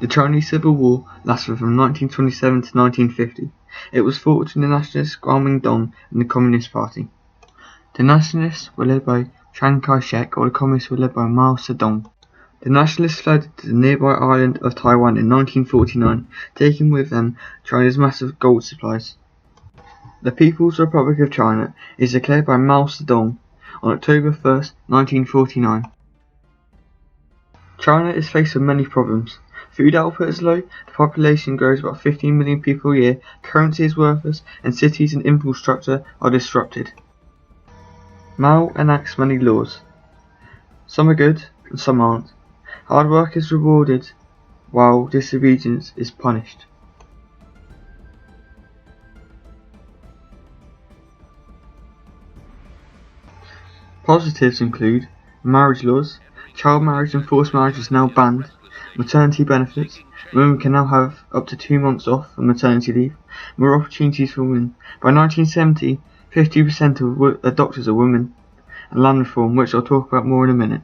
The Chinese Civil War lasted from 1927 to 1950. It was fought between the nationalists Kuomintang and the Communist Party. The nationalists were led by Chiang Kai-shek, while the communists were led by Mao Zedong. The nationalists fled to the nearby island of Taiwan in 1949, taking with them China's massive gold supplies. The People's Republic of China is declared by Mao Zedong on October 1st, 1949. China is faced with many problems. Food output is low, the population grows about 15 million people a year, currency is worthless, and cities and infrastructure are disrupted. Mao enacts many laws. Some are good and some aren't. Hard work is rewarded, while disobedience is punished. Positives include marriage laws. Child marriage and forced marriage is now banned. Maternity benefits. Women can now have up to 2 months off for maternity leave. More opportunities for women. By 1970, 50% of doctors are women. And land reform, which I'll talk about more in a minute.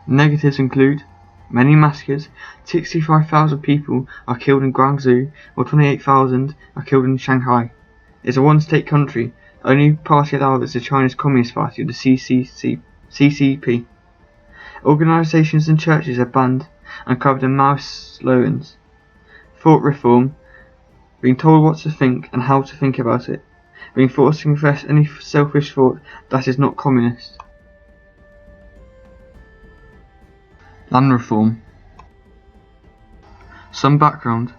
Negatives include many massacres. 65,000 people are killed in Guangzhou, while 28,000 are killed in Shanghai. It's a one-state country. The only party allowed is the Chinese Communist Party, the CCP. Organisations and churches are banned and covered in Maoist slogans. Thought reform, being told what to think and how to think about it, being forced to confess any selfish thought that is not communist. Land reform. Some background.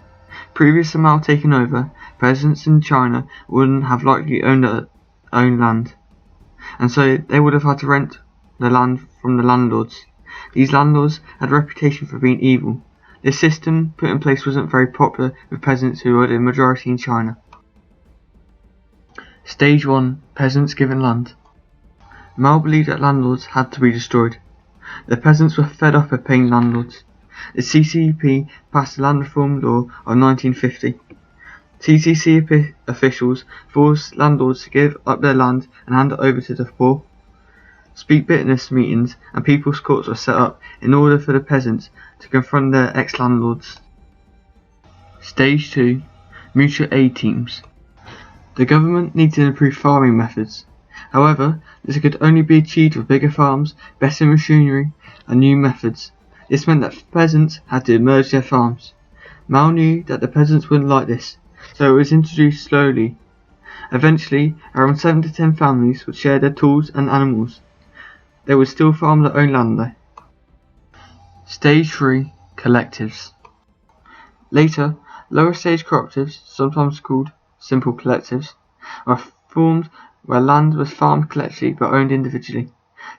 Previous to Mao taking over, peasants in China wouldn't have likely owned their own land, and so they would have had to rent the land from the landlords. These landlords had a reputation for being evil. This system put in place wasn't very popular with peasants who were the majority in China. Stage 1. Peasants given land. Mao believed that landlords had to be destroyed. The peasants were fed up of paying landlords. The CCP passed the Land Reform Law of 1950. CCP officials forced landlords to give up their land and hand it over to the poor. Speak bitterness meetings and people's courts were set up in order for the peasants to confront their ex-landlords. Stage 2. Mutual aid teams. The government needed to improve farming methods. However, this could only be achieved with bigger farms, better machinery, and new methods. This meant that peasants had to merge their farms. Mao knew that the peasants wouldn't like this, so it was introduced slowly. Eventually, around 7 to 10 families would share their tools and animals. They would still farm their own land though. Stage 3. Collectives. Later, lower stage cooperatives, sometimes called simple collectives, were formed where land was farmed collectively but owned individually.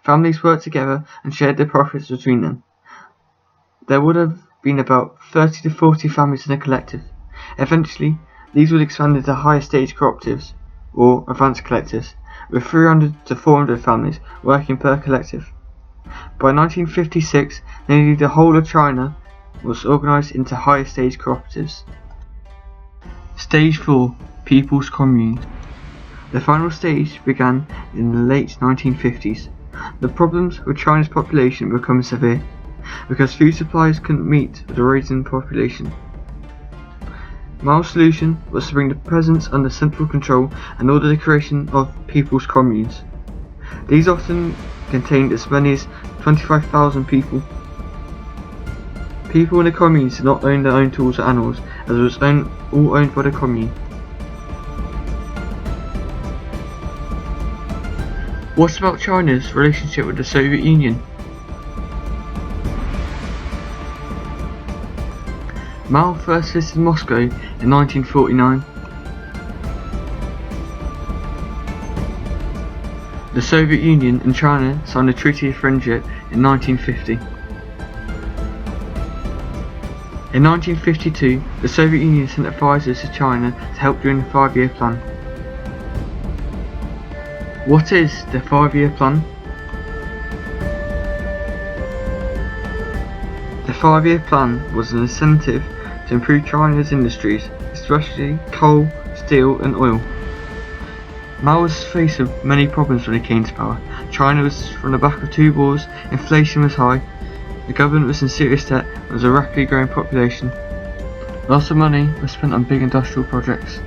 Families worked together and shared their profits between them. There would have been about 30 to 40 families in a collective. Eventually, these would expand into higher stage cooperatives, or advanced collectives, with 300 to 400 families working per collective. By 1956, nearly the whole of China was organised into higher stage cooperatives. Stage 4. People's Communes. The final stage began in the late 1950s. The problems with China's population became severe, because food supplies couldn't meet the rising population. Mao's solution was to bring the peasants under central control and order the creation of people's communes. These often contained as many as 25,000 people. People in the communes did not own their own tools or animals, as it was all owned by the commune. What about China's relationship with the Soviet Union? Mao first visited Moscow in 1949. The Soviet Union and China signed a Treaty of Friendship in 1950. In 1952, the Soviet Union sent advisors to China to help during the FiveYear Plan. What is the FiveYear Plan? The FiveYear Plan was an incentive to improve China's industries, especially coal, steel and oil. Mao was faced with many problems when he came to power. China was from the back of 2 wars, inflation was high, The government was in serious debt and was a rapidly growing population. Lots of money was spent on big industrial projects.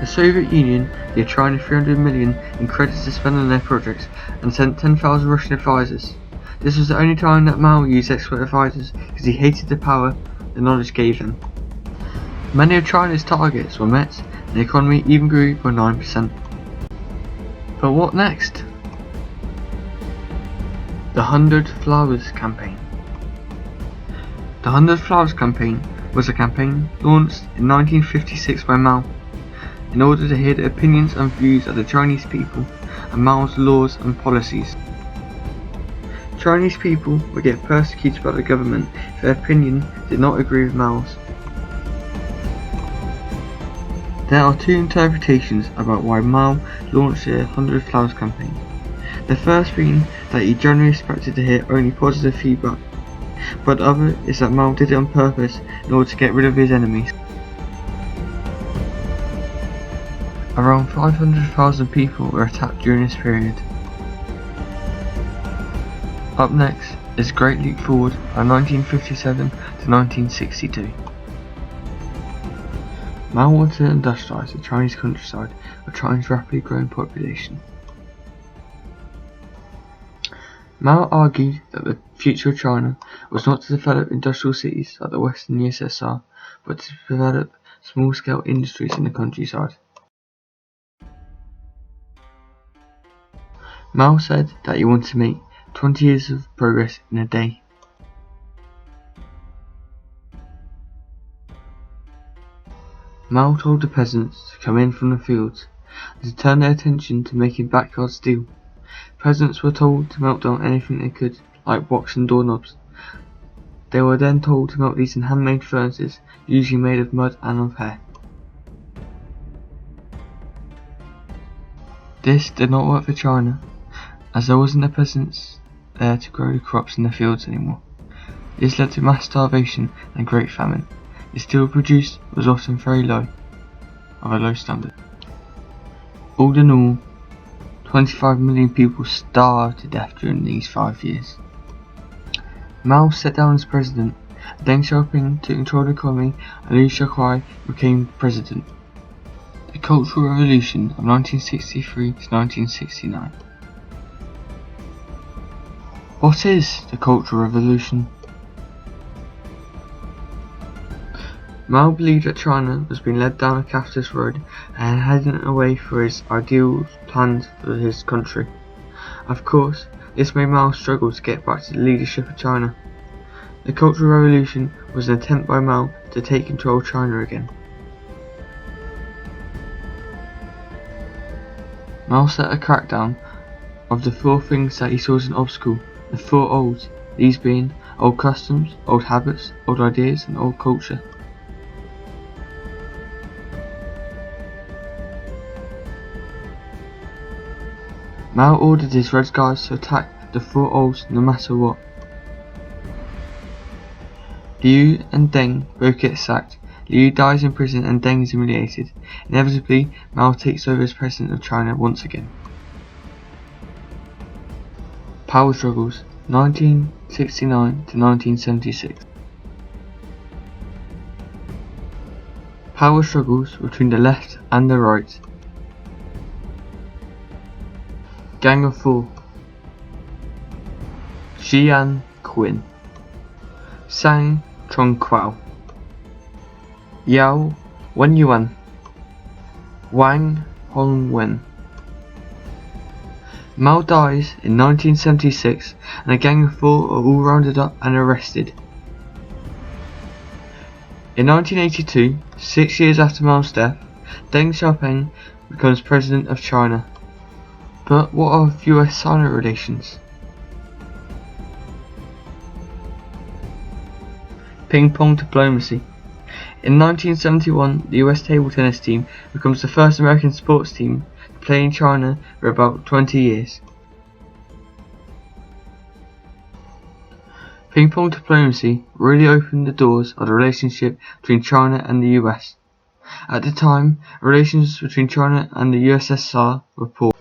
The Soviet Union gave China 300 million in credits to spend on their projects and sent 10,000 Russian advisors. This was the only time that Mao used expert advisors because he hated the power the knowledge gave him. Many of China's targets were met and the economy even grew by 9%. But what next? The 100 Flowers Campaign. The 100 Flowers Campaign was a campaign launched in 1956 by Mao in order to hear the opinions and views of the Chinese people and Mao's laws and policies. Chinese people would get persecuted by the government if their opinion did not agree with Mao's. There are two interpretations about why Mao launched the 100 Flowers Campaign. The first being that he generally expected to hear only positive feedback, but the other is that Mao did it on purpose in order to get rid of his enemies. Around 500,000 people were attacked during this period. Up next is a Great Leap Forward from 1957 to 1962. Mao wanted to industrialise the Chinese countryside of China's rapidly growing population. Mao argued that the future of China was not to develop industrial cities like the Western USSR, but to develop small-scale industries in the countryside. Mao said that he wanted to make 20 years of progress in a day. Mao told the peasants to come in from the fields and to turn their attention to making backyard steel. Peasants were told to melt down anything they could, like blocks and doorknobs. They were then told to melt these in handmade furnaces, usually made of mud and of hair. This did not work for China, as there wasn't the peasants there to grow the crops in the fields anymore. This led to mass starvation and great famine. The steel produced was often very low, of a low standard. All in all, 25 million people starved to death during these 5 years. Mao stepped down as president, Deng Xiaoping took control of the economy and Liu Shaoqi became president. The Cultural Revolution of 1963 to 1969. What is the Cultural Revolution? Mao believed that China was being led down a capitalist road and heading away for his ideal plans for his country. Of course, this made Mao struggle to get back to the leadership of China. The Cultural Revolution was an attempt by Mao to take control of China again. Mao set a crackdown of the 4 things that he saw as an obstacle, the 4 olds, these being old customs, old habits, old ideas and old culture. Mao ordered his Red Guards to attack the 4 olds no matter what. Liu and Deng both get sacked. Liu dies in prison and Deng is humiliated. Inevitably, Mao takes over as president of China once again. Power struggles, 1969 to 1976. Power struggles between the left and the right. Gang of Four. Xian Qin, Sang Chongquao, Yao Wenyuan, Wang Hongwen. Mao dies in 1976 and a gang of 4 are all rounded up and arrested. In 1982, 6 years after Mao's death, Deng Xiaoping becomes president of China. But what of US-China relations? Pingpong Diplomacy. In 1971, the US table tennis team becomes the first American sports team to play in China for about 20 years. Pingpong Diplomacy really opened the doors of the relationship between China and the US. At the time, relations between China and the USSR were poor.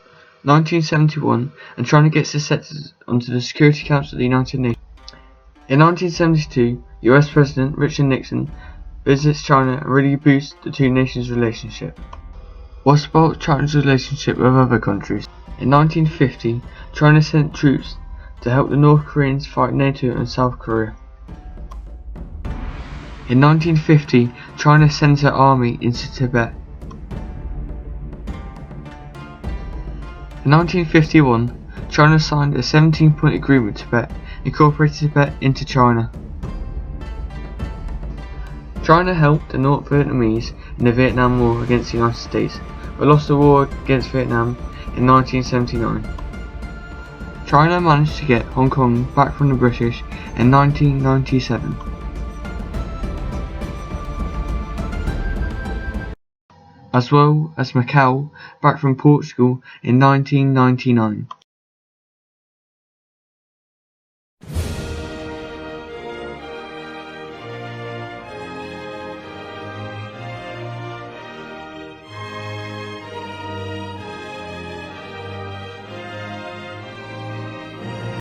1971, and China gets accepted onto the Security Council of the United Nations. In 1972, US President Richard Nixon visits China and really boosts the two nations' relationship. What sparked China's relationship with other countries? In 1950, China sent troops to help the North Koreans fight NATO and South Korea. In 1950, China sends her army into Tibet. In 1951, China signed a 17-point agreement with Tibet, incorporated Tibet into China. China helped the North Vietnamese in the Vietnam War against the United States, but lost the war against Vietnam in 1979. China managed to get Hong Kong back from the British in 1997. As well as Macau back from Portugal in 1999.